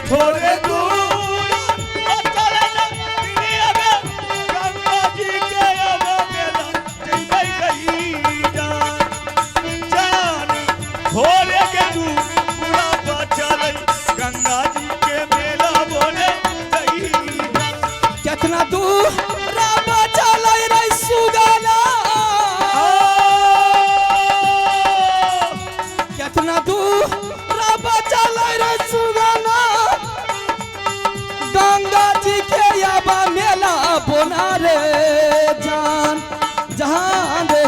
थोड़े दूर चले न गंगा जी के अब मेला जइबै गई जान थोड़े के दूर पूरा चले गंगा जी के मेला बोले गई कितना दूर राबा चले रे सुगाना कितना दूर राबा चले रे सुगाना गंगा जी के याबा मेला बोना रे जान जहां रे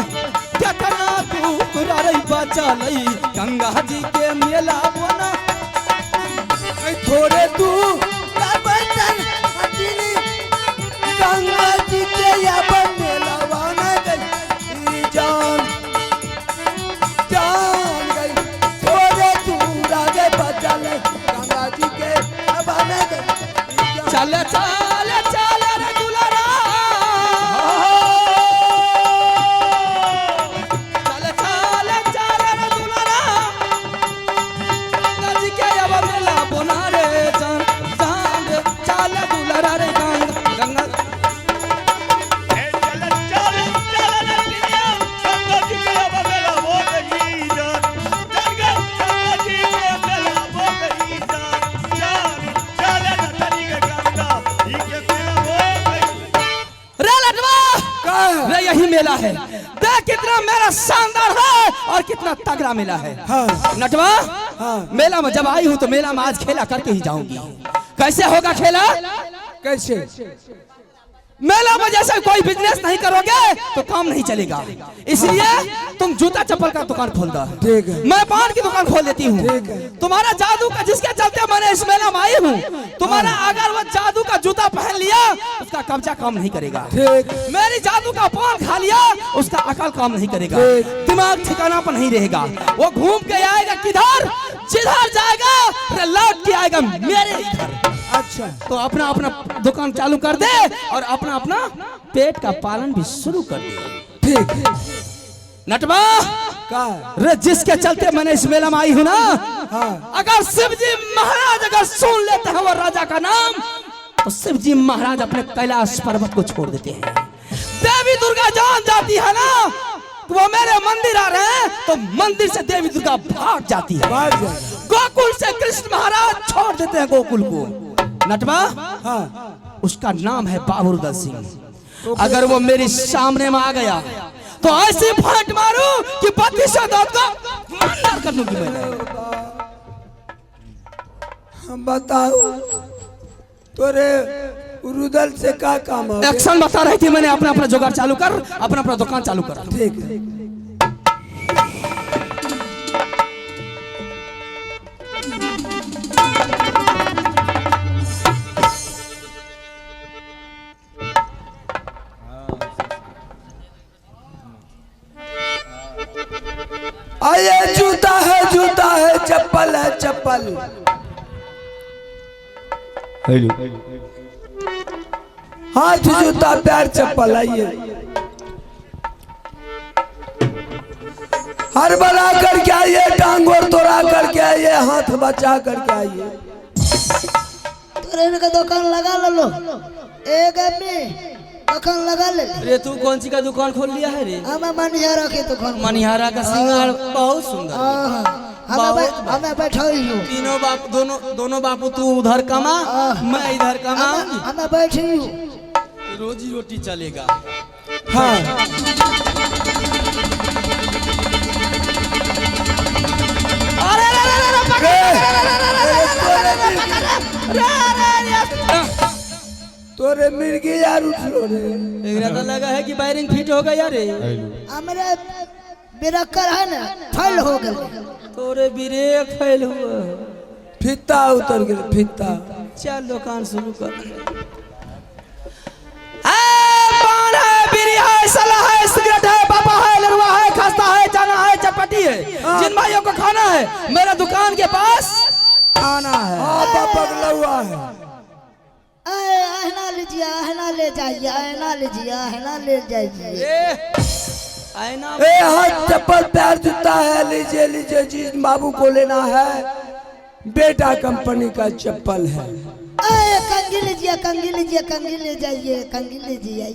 कितना दूर रे बचले गंगा जी के मेला बोना थोड़े दूर बचल गंगा जी के अब मेला बोना गई जान गई थोड़े दूर आगे बचल गंगा जी के अब में गई चले चले चले रे दुलारा चले चले चले रे दुलारा गंगा जी के अब मेला बोना रे जान रे चले दुलारा रे गंगा चले चले चले न टिया गंगा जी के अब मेला हो गई जान गंगा जी के मेला हो गई जान चले न तनी के गंगा जी के मेला हो गई रे लटवा रे यही मेला है देख कितना मेरा शानदार है और कितना तगड़ा मेला है हाँ नटवा हाँ मेला में जब आई हूँ तो मेला में आज खेला करके ही जाऊंगी कैसे होगा खेला कैसे मेला में जैसे कोई बिजनेस नहीं करोगे तो काम नहीं चलेगा इसलिए तुम जूता चप्पल का दुकान खोल दो ठीक है मैं पान की दुकान खोल देती हूँ ठीक है तुम्हारा जादू का जिसके चलते मैंने इस मेला में आई हूँ तुम्हारा अगर वो जादू का जूता पहन लिया उसका कब्जा काम नहीं करेगा ठीक मेरी जादू का पान खा लिया उसका अकल काम नहीं करेगा दिमाग ठिकाना पर नहीं रहेगा वो घूम के आएगा किधर जिधर जाएगा फिर लौट के आएगा मेरे इधर अच्छा तो अपना अपना दुकान चालू कर दे और अपना अपना पेट का पालन भी शुरू कर दे ठीक नटवा का रे जिसके चलते मैंने इस मेला में आई हूँ ना हाँ अगर शिवजी महाराज अगर सुन लेते हैं वो राजा का नाम तो शिवजी महाराज अपने कैलाश पर्वत को छोड़ देते हैं देवी दुर्गा जान जाती है ना तो वो मेरे मंदिर आ रहे हैं तो मंदिर से देवी दुर्गा भाग जाती है बाहर जाए गोकुल से कृष्ण महाराज छोड़ देते हैं गोकुल को नटवा हाँ उसका नाम है बाबूरदल सिंह अगर वो मेरे सामने में आ गया तो ऐसी फांट मारू कि 32 दांत का मंडर कर दूंगी मैंने हम बताओ तोरे रुदल से का काम है एक्शन बता रही थी मैंने अपना अपना जुगाड़ चालू कर अपना अपना दुकान चालू कर ठीक है आये जूता है चप्पल है चप्पल हाथ जूता पैर चप्पल आइए हर बना करके आइए टांग और तोड़ा करके आइए हाथ बचा करके आइए तोरे का दुकान लगा लो एक आदमी दुकान लगा ले रे तू कौन सी का दुकान खोल लिया है रे हमें मनिहारा के दुकान मनिहारा का सिंगार बहुत सुंदर हमें बैठा ही हूँ तीनों बाप दोनों बापू तू उधर कमा मैं इधर कमा हमें बैठी हूँ रोजी रोटी चलेगा हाँ तोरे मिर्गी यार उठलो रे एकरा तो लगा है कि वायरिंग फिट हो गया रे हमारे बिरक्कर है ना फैल हो गए तोरे ब्रेक फेल हुआ फित्ता उतर गया फित्ता चल दुकान शुरू कर पान है बीड़ी है सला है सिगरेट है पापा है लड़वा है खस्ता है चना है चटपटी है जिन भाइयों को खाना है मेरा दुकान के पास आना है हाँ पापा लौआ है आहना लीजिए आहना ले जाइए आहना लीजिए आहना ले जाइए आईना हाथ चप्पल पैर जूता है लीजिए लीजिए जी बाबू को लेना है बेटा कंपनी का चप्पल है। आए कंगी लीजिए, कंगी लीजिए, कंगी ले जाइए, कंगी ले जाइए।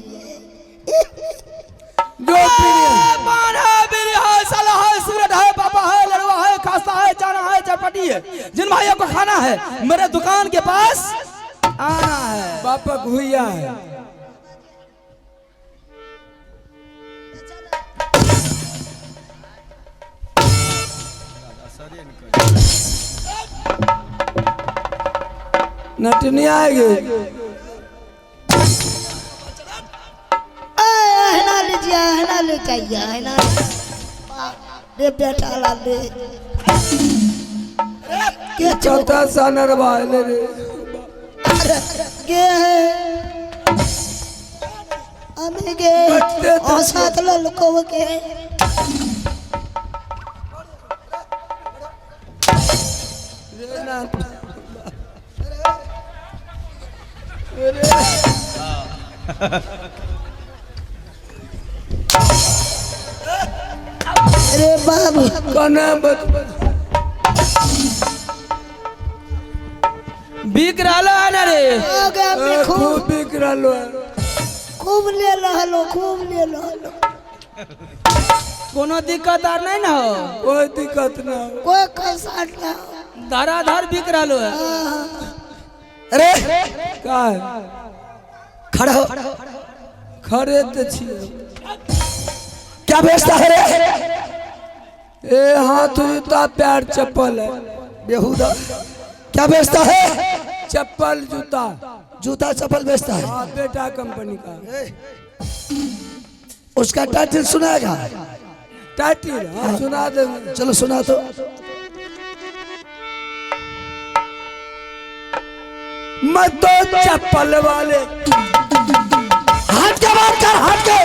दो पीढ़ी पान है, बीड़ी है, साला है, सिगरेट है, पापा है, लड़वा है, खासा है, चाना है, चटपटी है। जिन भाइयों को खाना है मेरे दुकान के पास आना है। पापा भूया है। नटनी आएगी। ahना लीजिए, ahना ले जाइए, ahना रे बेटा ला ले के चौथा सानर वाले रे के हमें के और साथ लड़कों के अरे बाबू कना बिक रहा है ना रे। आगे हमने खूब बिक रहा है। खूब ले लो, खूब ले लो। कोनो दिक्कत आर नहीं ना हो, कोई दिक्कत ना हो। कोई कंसाट ना धराधर बिक रहा है। अरे का है? खड़ा हो। खड़े तो छिए। क्या बेचता है रे? ए हाथ जूता पैर चप्पल है। बेहुदा क्या बेचता है? चप्पल जूता। जूता चप्पल बेचता है। हाँ बेटा कंपनी का। उसका टाइटल सुनाएगा? टाइटल हाँ सुना देंगे। चलो सुना तो। मत तो चप्पल वाले हाथ के बात कर, हाथ के।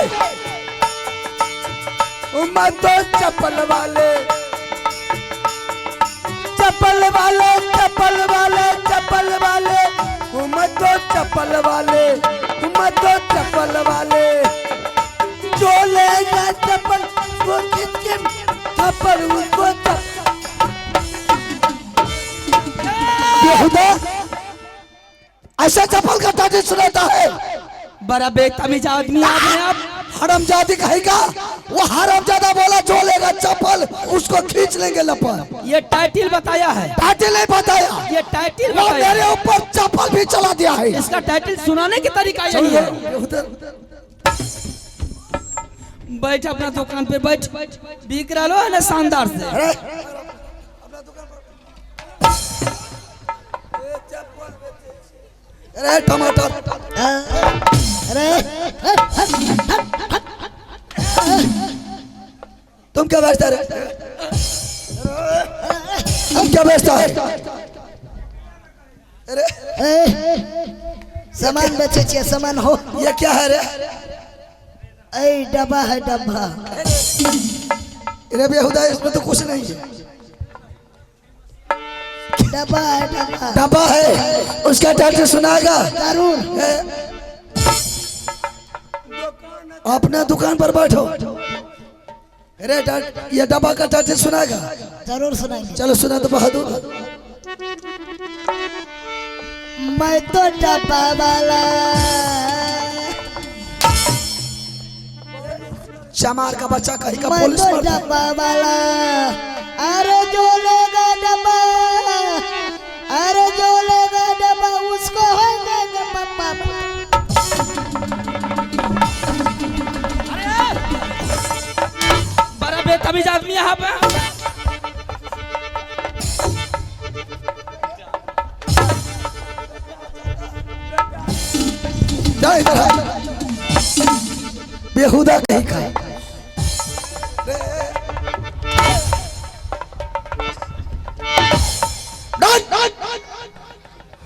मत तो चप्पल वाले, चप्पल वाले, चप्पल वाले, चप्पल वाले, मत तो चप्पल वाले, मत तो चप्पल वाले। जो लेगा चप्पल वो किसके चप्पल उसको बेहुदा ऐसा चप्पल का टाइटल सुनाता है? बड़ा बेतमीज आदमी आपने आप। हरामजादी कहेगा। वो हरामजादा बोला जो लेगा चप्पल उसको खींच लेंगे लपन। ये टाइटल बताया है? टाइटल नहीं बताया। ये टाइटल वो बताया मेरे ऊपर चप्पल भी चला दिया है। इसका टाइटल सुनाने की तरीका यही है। बैठ अपना दुकान पे बैठ। बिक रहा है ना शानदार से। अरे टमाटर अरे तुम क्या बेचता है? तुम क्या बेचता है? अरे सामान बेचे छे, सामान हो। ये क्या है रे? ऐ डब्बा है, डब्बा। अरे बेहुदा इसमें तो कुछ नहीं है। डब्बा है, डब्बा। डब्बा है। उसका टाइटल सुनाएगा? जरूर। अपना दुकान पर बैठो। अरे ये डब्बा का टाइटल सुनाएगा? जरूर सुनाएंगे। चलो सुना तो बहादुर। मैं तो डब्बा वाला, चमार का बच्चा कहीं का मैं पुलिस तो मरता है। डब्बा वाला। अरे जो लेगा डब्बा, अरे जो लेगा डब्बा उसको होंगे पापा। बड़ा बेतमीज आदमी यहाँ पे। जा इधर आ। बेहुदा कहीं का।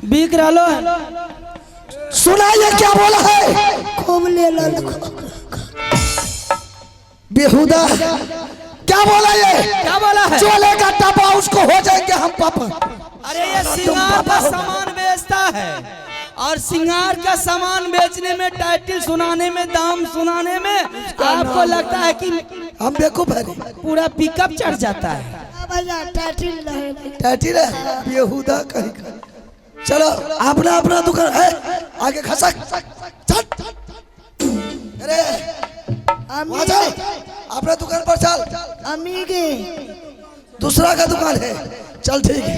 बिक रहा है। सुना ये क्या बोला है? खूब ले लो। बेहुदा क्या बोला ये? क्या बोला है? जो लेगा डब्बा उसको हो जाएंगे हम पापा। अरे ये सिंगार का सामान बेचता है और सिंगार का सामान बेचने में, टाइटल सुनाने में, दाम सुनाने में आपको लगता है कि हम बेवकूफ है। पूरा पिकअप चढ़ जाता है। भैया टाइटिल रहे टैटी रे बेहुदा कहीं का। चलो अपना अपना दुकान है आगे खसक चल। अरे वहाँ चल अपना दुकान पर चल। अम्मी के दूसरा का दुकान है चल ठीक है।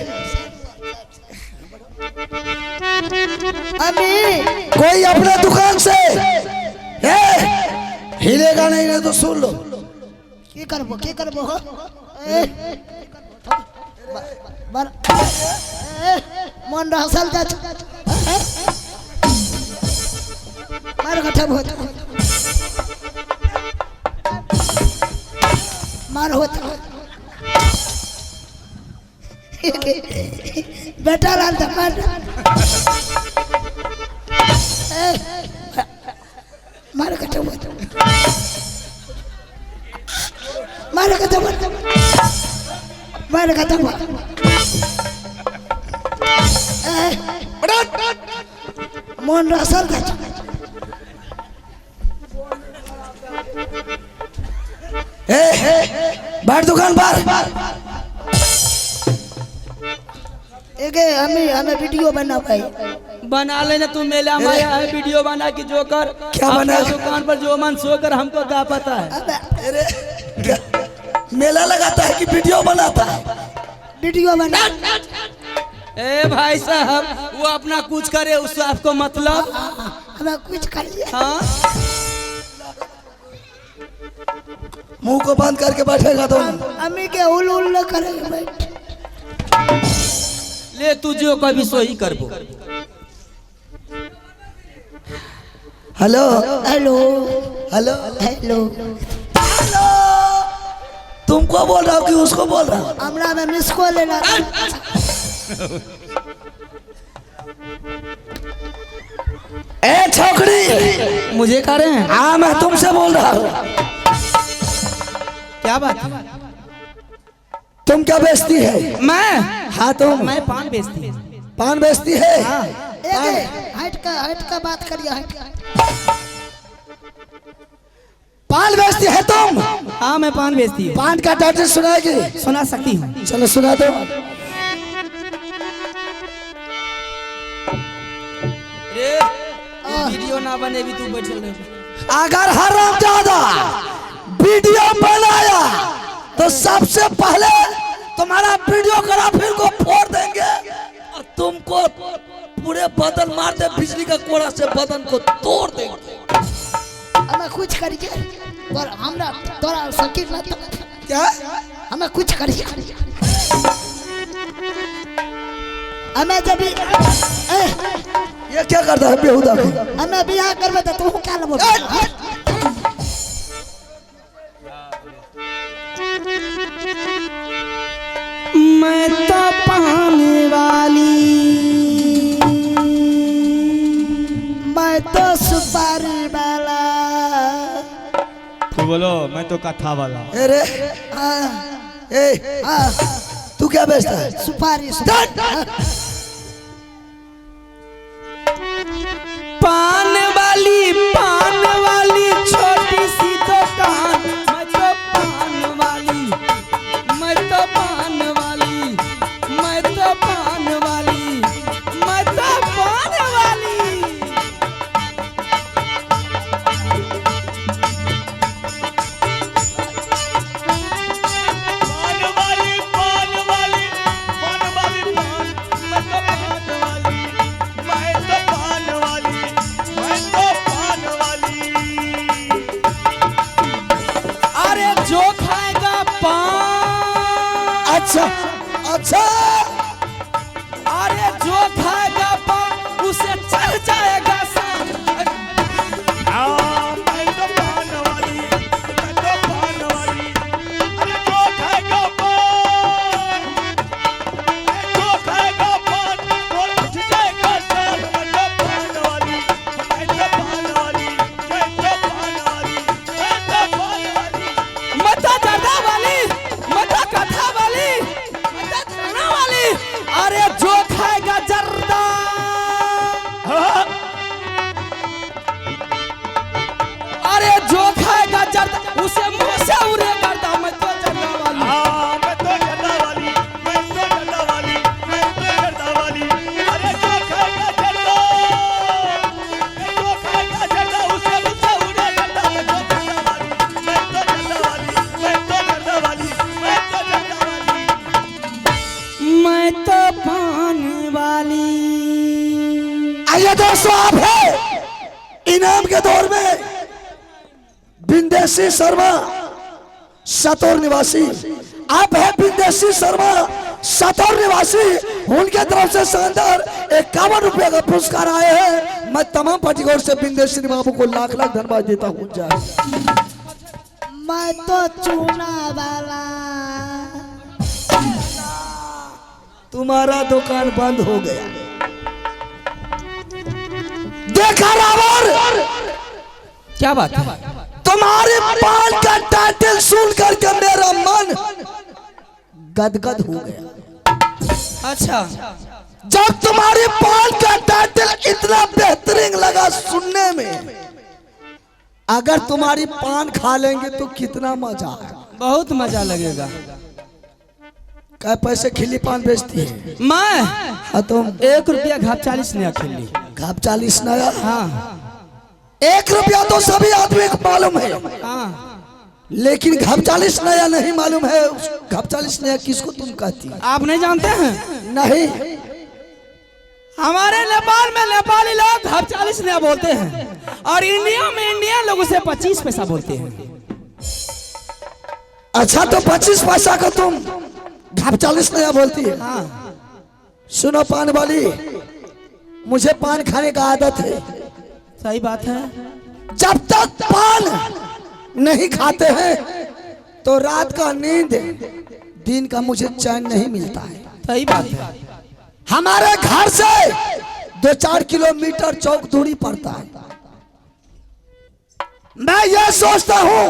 अम्मी कोई अपने दुकान से हिलेगा नहीं तो सुन लो। की करबो मन हसल जा मार गठा बहुत मार होता बेटा लाल मार मार गठा बहुत मार गठा मार गठा मन रसल जा बैठ दुकान पर। हमें वीडियो बना पाई बना लेना तू मेला में आया है वीडियो बना के जो कर क्या बना? अपना दुकान पर जो मन सो कर हमको क्या पता है। अरे क्या मेला लगाता है कि वीडियो बनाता है? वीडियो बना ए भाई साहब वो अपना कुछ करे उससे आपको मतलब। हमें कुछ करिए हाँ मुंह को बंद करके बैठेगा तो अम्मी के उल करेंगे बैठ ले तू जो कभी सो ही करबो। हेलो हेलो हेलो हेलो तुमको बोल रहा हूँ कि उसको बोल रहा हूँ? हमरा में मिस कॉल लेना ए छोकरी मुझे कह रहे हैं हाँ मैं तुमसे बोल रहा हूँ। क्या बात है? तुम क्या बेचती है? मैं हाँ तुम मैं पान बेचती हूँ। पान बेचती है? हट का बात करिए हट पान बेचती है तुम? हाँ मैं पान बेचती हूँ। पान का टाइटल सुनाएगी? सुना सकती हूँ। चलो सुना दो। वीडियो ना बने भी तू बैठे रहे। अगर हरामजादा वीडियो बनाया तो सबसे पहले तुम्हारा वीडियोग्राफर को फोड़ देंगे और तुमको पूरे बदन मारते बिजली का कोड़ा से बदन को तोड़ देंगे। हमें कुछ करिए पर हमरा तोरा सकीर ना क्या? हमें कुछ करिए हमें जब ये क्या करता है बेहुदा को? हमें बियाह करबे तो तू क्या लेबो मैं तो पाने वाली मैं तो सुपारी वाला तू बोलो मैं तो कथा वाला। अरे हाँ ए हाँ तू क्या बेचता है? सुपारी पान वाली छोटी सी दुकान। मैं तो पान वाली मैं तो पान वाली मैं तो पान वाली मैं तो पान वाली। पान वाली मैं तो पान वाली मैं तो पान वाली। अरे जो खाएगा पान अच्छा अच्छा अरे जो खाएगा पान उसे चढ़ जाएगा सांप। मैं तो पान वाली मैं तो पान वाली। अरे जो खाएगा पान वो उठ जाएगा सांप। मैं तो पान वाली मैं तो पान वाली मैं तो पान वाली मैं तो पान वाली। मता जर्दा वाली मता कथा वाली मता खाना आइए दोस्तों, आप है इनाम के दौर में बिंदेशी शर्मा सतौर निवासी। आप है बिंदेशी शर्मा सतौर निवासी, उनके तरफ से शानदार 51 रुपए का पुरस्कार आए हैं। मैं तमाम पार्टी की ओर से बिंदेशी बाबू को लाख लाख धन्यवाद देता हूँ। मैं तो चूना वाला। तुम्हारा दुकान बंद हो गया। देखा रावण, क्या बात है? तुम्हारे पान का टाइटल सुन करके मेरा मन गदगद हो गया। अच्छा, जब तुम्हारे पान का टाइटल इतना बेहतरीन लगा सुनने में, अगर तुम्हारी पान खा लेंगे तो कितना मजा है। बहुत मजा लगेगा। क्या पैसे खिली पान बेचती है? मैं हाँ, तुम 1 रुपया घाप 40 नया खिल्ली। घाप 40 नया? हाँ 1 रुपया तो सभी आदमी को मालूम है, हाँ, लेकिन घाप 40 नया नहीं मालूम है। घाप 40 नया किसको तुम कहती है? आप नहीं जानते हैं? नहीं, हमारे नेपाल में नेपाली लोग घाप 40 नया बोलते हैं और इंडिया में इंडियन लोग उसे 25 पैसा बोलते हैं। अच्छा, तो 25 पैसा का तुम घाप 40 नया बोलती है? हाँ। सुनो पान वाली, मुझे पान खाने का आदत है। सही बात है। जब तक पान नहीं खाते हैं तो रात का नींद, दिन का मुझे चैन नहीं मिलता है। सही बात है। हमारे घर से 2-4 किलोमीटर चौक दूरी पड़ता है। मैं ये सोचता हूँ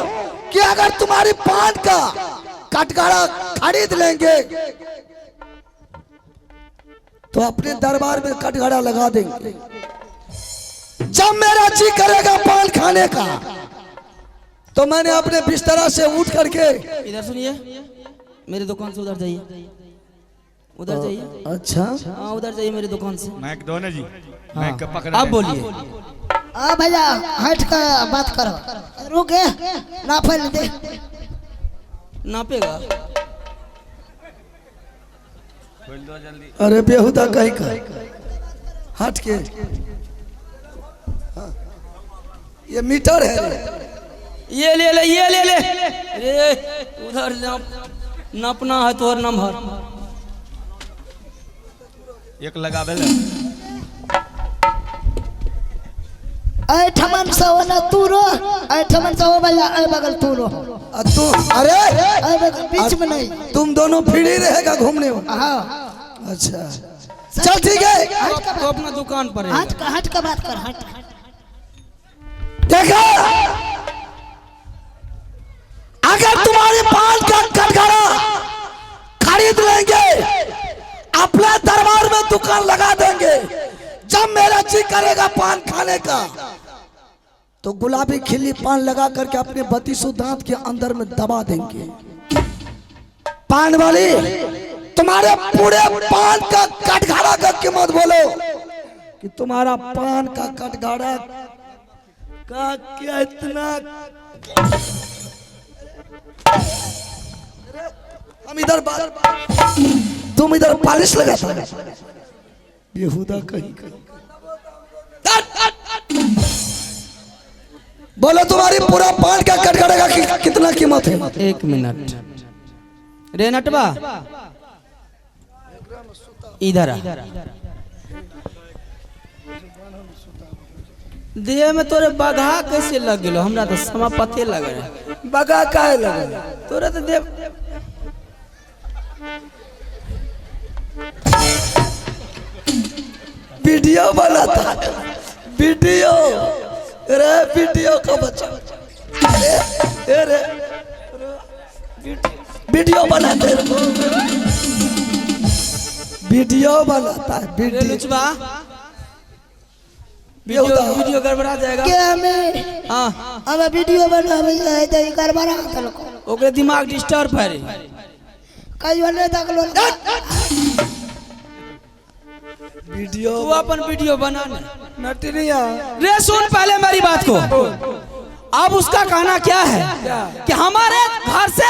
कि अगर तुम्हारी पान का कटघड़ा खरीद लेंगे तो अपने दरबार में कटघड़ा लगा देंगे। जब मेरा जी करेगा पान खाने का तो मैंने अपने बिस्तरा से उठ करके, इधर सुनिए, मेरी दुकान से उधर जाइए, उधर जाइए। अच्छा, हाँ उधर जाइए मेरी दुकान से। माइक दो ना जी, हाँ। माइक का पकड़। अब बोलिए। भैया हट कर बात करो। रुके ना फैल दे। नापेगा? खोल दो जल्दी। अरे बेहुदा कहीं का हट के। हाँ। ये मीटर है। ये ले ले, ये ले ले। अरे उधर नापना है तो नंबर एक लगावे ले। ठमन सो ना तू रो, ठमन सो भैया बगल तू रो। तू अरे बगल बीच में नहीं। तुम दोनों फ्री रहेगा घूमने में? हाँ। अच्छा चल ठीक है। तो अपना दुकान पर है। हट का बात कर। हट देखा, अगर तुम्हारे पान का कटघड़ा खरीद लेंगे, अपने दरबार में दुकान लगा देंगे, जब मेरा जी करेगा पान खाने का तो गुलाबी खिल्ली पान लगा करके अपने 32 दांत के अंदर में दबा देंगे। पान वाली, तुम्हारे पूरे पान का कटघड़ा करके मत बोलो कि तुम्हारा पान का कटघड़ा का क्या इतना। हम इधर तुम इधर पालिश लगाता है। बेहुदा कहीं कहीं। बोलो तुम्हारी पूरा पान का कटघड़ा का कितना कीमत है? 1 मिनट रे नटवा, इधर आ। देह में तोरे बगा कैसे लग गेलो? हमरा तो समा पते लग रहा। बगा काहे लगे? तोरे तो देव वीडियो बनाता है। वीडियो, अरे वीडियो का बच्चा, अरे वीडियो बनाते हैं। वीडियो बनाता है। रे लुचवा, वीडियो गड़बड़ा जाएगा। क्या मैं हाँ, अब वीडियो बनावे जाए तो गड़बड़ा तलको। ओकरे दिमाग डिस्टर्ब है रे। कई वाले तक लो। वीडियो तू अपन वीडियो बना ना। नटनिया रे सुन पहले मेरी बात को। अब उसका कहना क्या है कि हमारे घर से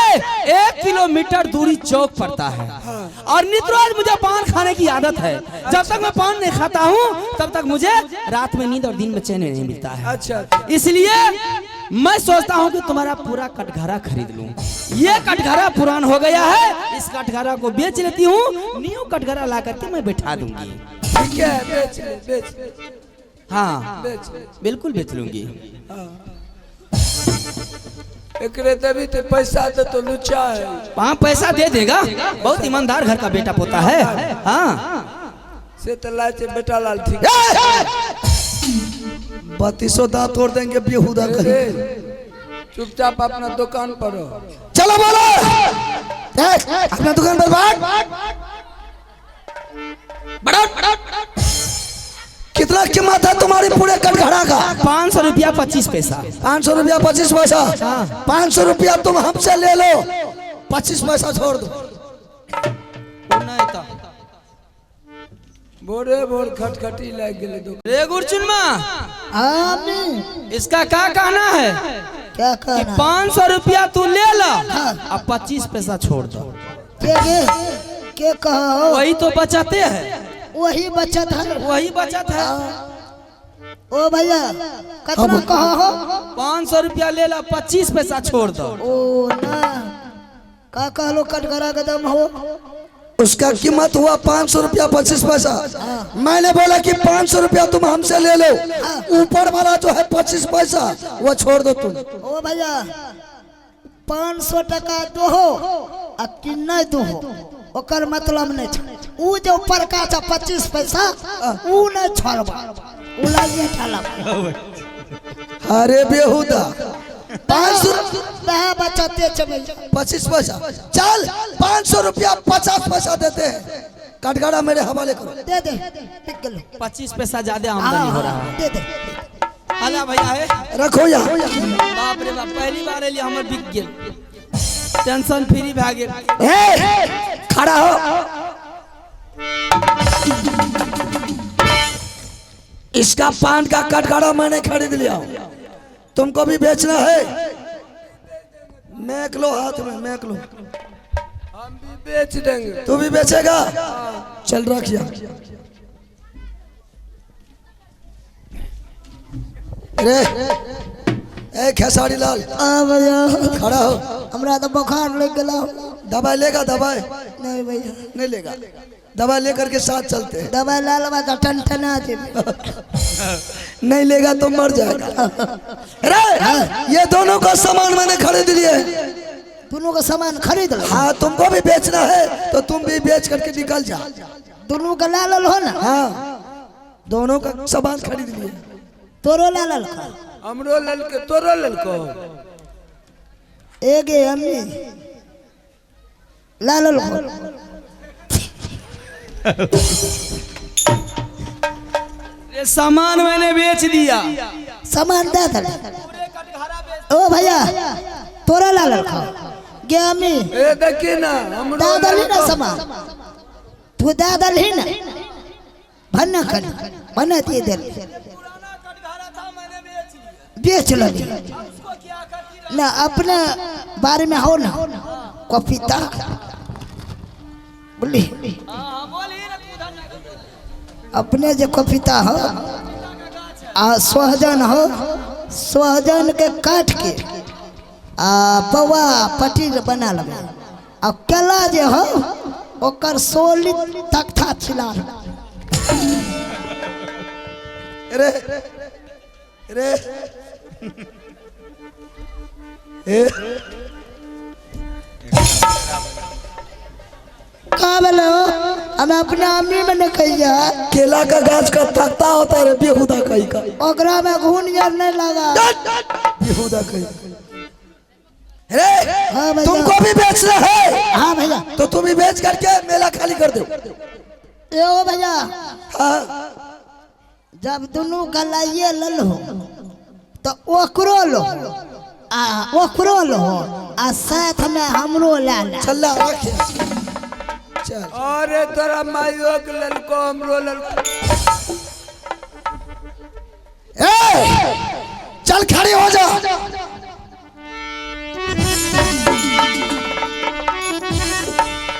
1 किलोमीटर दूरी चौक पड़ता है और नित्य रोज मुझे पान खाने की आदत है। जब तक मैं पान नहीं खाता हूँ तब तक मुझे रात में नींद और दिन में चैन नहीं मिलता है। अच्छा इसलिए मैं सोचता हूँ कि तुम्हारा पूरा कटघरा खरीद लूं। ये कटघरा पुरान हो गया है, इस कटघरा को बेच लेती हूँ, न्यू कटघरा ला करके मैं बैठा दूंगी। ठीक है, बेच ले, बेच ले। हाँ बेच ले। बिल्कुल बेच लूंगी। एकरे तभी तो पैसा तो लुच्चा है। हाँ पैसा दे देगा, बहुत ईमानदार घर का बेटा पोता है। हाँ से तो लाचे बेटा लाल ठीक है। 3200 दांत तोड़ देंगे बेहुदा करे। चुपचाप अपना दुकान पर हो। चलो बोलो अपना दुकान पर भाग। कितना कीमत है तुम्हारी पूरे कटघरा का? 500 रुपया 25 पैसा। 500 रुपया 25 पैसा। 500 रुपया तुम हमसे ले लो, 25 पैसा छोड़ दो। बोरे बोर खटखटी लग गए दुकान। रे गुरचुनमा, आमीन। इसका क्या कहना है क्या कि कहना? 500 रुपया तू ले ला और 25 पैसा छोड़ दो। के कहो? वही तो बचते हैं, वही बचत है। वही बचत है। ओ भैया कितना कहो हो? 500 रुपया ले ला, 25 पैसा छोड़ दो। ओ ना का कहलो कटघरा का दम हो? उसका कीमत हुआ 500 रुपया 25 पैसा। मैंने बोला कि 500 रुपया तुम हमसे ले लो, ऊपर वाला जो है 25 पैसा वो छोड़ दो तुम। ओ भैया 500 टका दो हो आ कि नहीं दो हो, ओकर मतलब नहीं छै। ऊ जो ऊपर का 25 पैसा ऊ नहीं छोड़बा, ऊ लागे ठाला। अरे बेहुदा 500 बचते चले 25 पैसा। चल 500 रुपया 50 पैसा देते हैं, कटघरा मेरे हवाले करो। दे दे बिक गेलो। 25 पैसा ज्यादा आमदनी हो रहा है। दे दे आला भैया है, रखो यहाँ। बाप रे बाप, पहली बार एलिए हमर बिक गेल, टेंशन फ्री भा गेल। खड़ा हो। इसका पान का कटघरा मैंने खरीद लिया, तुमको भी बेचना है? मैक लो हाथ में, मैक लो। हम भी बेच देंगे। तू भी बेचेगा? चल रखिया। रे ए खेसारी लाल, भैया खड़ा हो। हमरा तो बुखार लग गया। दवाई लेगा? दवाई नहीं भैया नहीं लेगा, दवाई लेकर के साथ चलते हैं। दवाई ला लबा तो टनटना जे नहीं लेगा तो मर जाएगा। अरे ये दोनों का सामान मैंने खरीद लिया है। दोनों का सामान खरीद लो। हाँ तुमको भी बेचना है तो तुम भी बेच करके निकल जा। दोनों का ला लो ना। हाँ दोनों का सामान खरीद लिया। तोरो ला लो। हमरो ललके तोरो ललको। एगे अम्मी ला लो। ये सामान मैंने बेच दिया। सामान दे दे। ओ भैया तोरा ला लो। गे अम्मी ए देखी ना हमरो दादली ना सामान तू दादली ना भन्ना कर बना दिए दे बेच लो ना। अपने बारे में हो ना कविता बोली अपने जो कविता हो आ सोहजन हो, सोहजन के काट के आ पवा पट्टी बना लगे आ केला जे हो ओकर सोली तख्ता छिला। रे रे का बोलो हम अपने अम्मी में न कहिया केला का गाछ का तख्ता होता है बेहुदा कहीं का। ओकरा में घून जर नहीं लगा। बेहुदा कहीं। रे हाँ भैया। तुमको भी बेचना है? हाँ भैया तो तुम भी बेच करके मेला खाली कर दो। ए ओ भैया हाँ जब दोनों गलाइए ले लो तो ओकरो लो आ ओकरो लो आ साथ में हमरो ला ला। चल रखिए। चल अरे तोरा माइयो के ललको हमरो ललको। चल चल खड़े हो जा।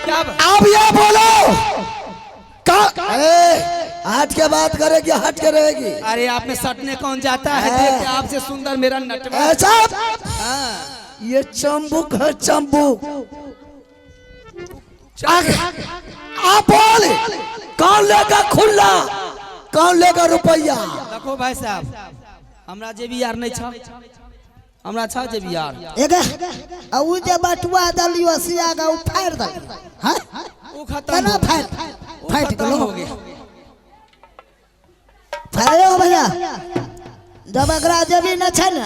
क्या अब ये बोलो हट के बात करेगी, हट के रहेगी। अरे आपने सटने कौन जाता है? देख के आपसे सुंदर मेरा नटवा। ऐसा ये चंबुक है, चंबुक। आप बोल कौन लेगा खुला, कौन लेगा रुपया? देखो भाई साहब, हमरा जेबी यार नहीं छा, हमरा छा जेबी यार। एगा उ जे बटुआ दलियो सियागा उ फाड़ दे। हां वो खत्म केना हो गया। फाड़ खत्म गेलो हो गया। फाड़ो भैया जब अगरा जेबी न छै न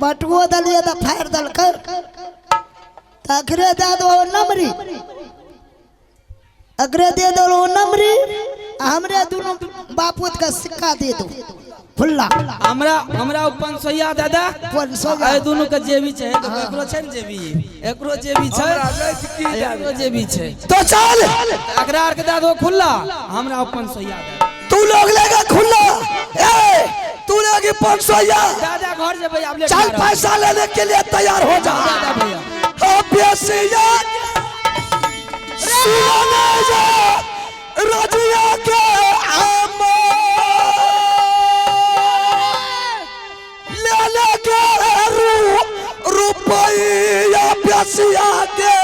बटुओ दलियो त फाड़ दल कर तकरे दे दो नमरी, अगरे दे दो नमरी, हमरे दोनों बापूत का सिक्का दे दो फुल्ला। हमरा 500 दादा 500 ए दोनों का जेबी छै, एकरो छै न जेबी, एकरो जेबी छै, एकरो जेबी छै। तो चल अकरा आर के दे दो खुला, हमरा 500 दादा। तू लोग लेगा खुला, ए तू लेगी 500 दादा घर जेबै आब ले। चल पैसा लेने के लिए तैयार हो जा। दादा भैया बेसिया सुना जा रजिया के आम ले के रुपया बेसिया के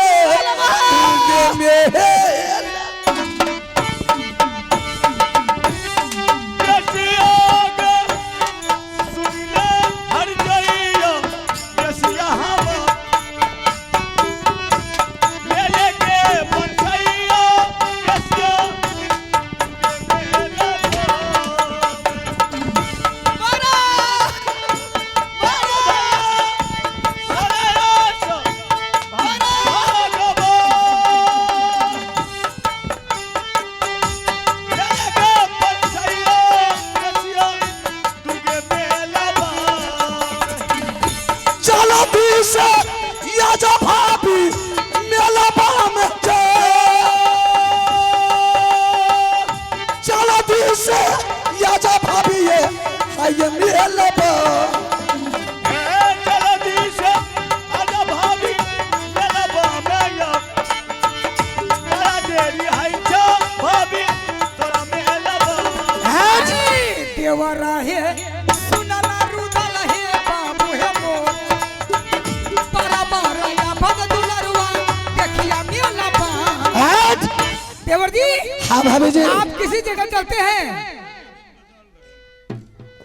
में देवर जी। हाँ भाभी जी। आप किसी जगह चलते हैं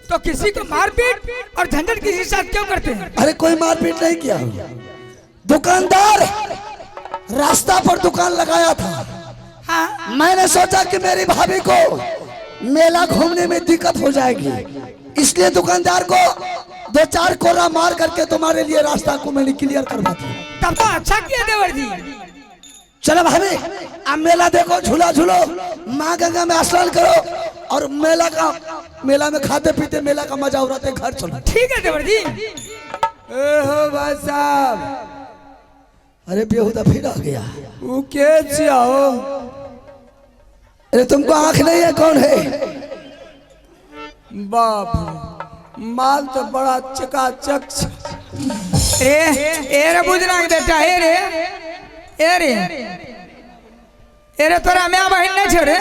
तो किसी को मारपीट और झंझट किसी साथ क्यों करते हैं? अरे कोई मारपीट नहीं किया, दुकानदार रास्ता पर दुकान लगाया था। हाँ? मैंने सोचा कि मेरी भाभी को मेला घूमने में दिक्कत हो जाएगी, इसलिए दुकानदार को 2-4 कोरा मार करके तुम्हारे लिए रास्ता को मैंने क्लियर करवा दिया। तब तो अच्छा किया देवर जी। चलो भाभी अब मेला देखो, झूला झूलो, माँ गंगा में स्नान करो और मेला में खाते पीते मेला का मजा उड़ाते घर चलो। ठीक है देवर जी। हो भाई साहब, अरे बेहुदा फिर आ गया। वो के हो? अरे तुमको आंख नहीं है? कौन है? बाप माल तो बड़ा चकाचक। ए रे बुझना बेटा, ए रे तोरा मैं बहन नहीं छोड़े।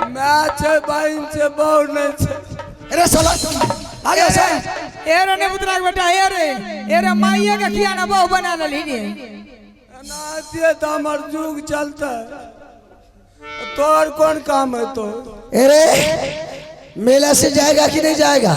मैं छे बहन से बहु नहीं छे। अरे साला आ गया से। ए रे ने बुझना बेटा, ए रे माईया का किया ना बहु बना ली रे। ना दिए तो हमार जुग चलता, तोर कौन काम है? तो अरे मेला से जाएगा कि नहीं जाएगा?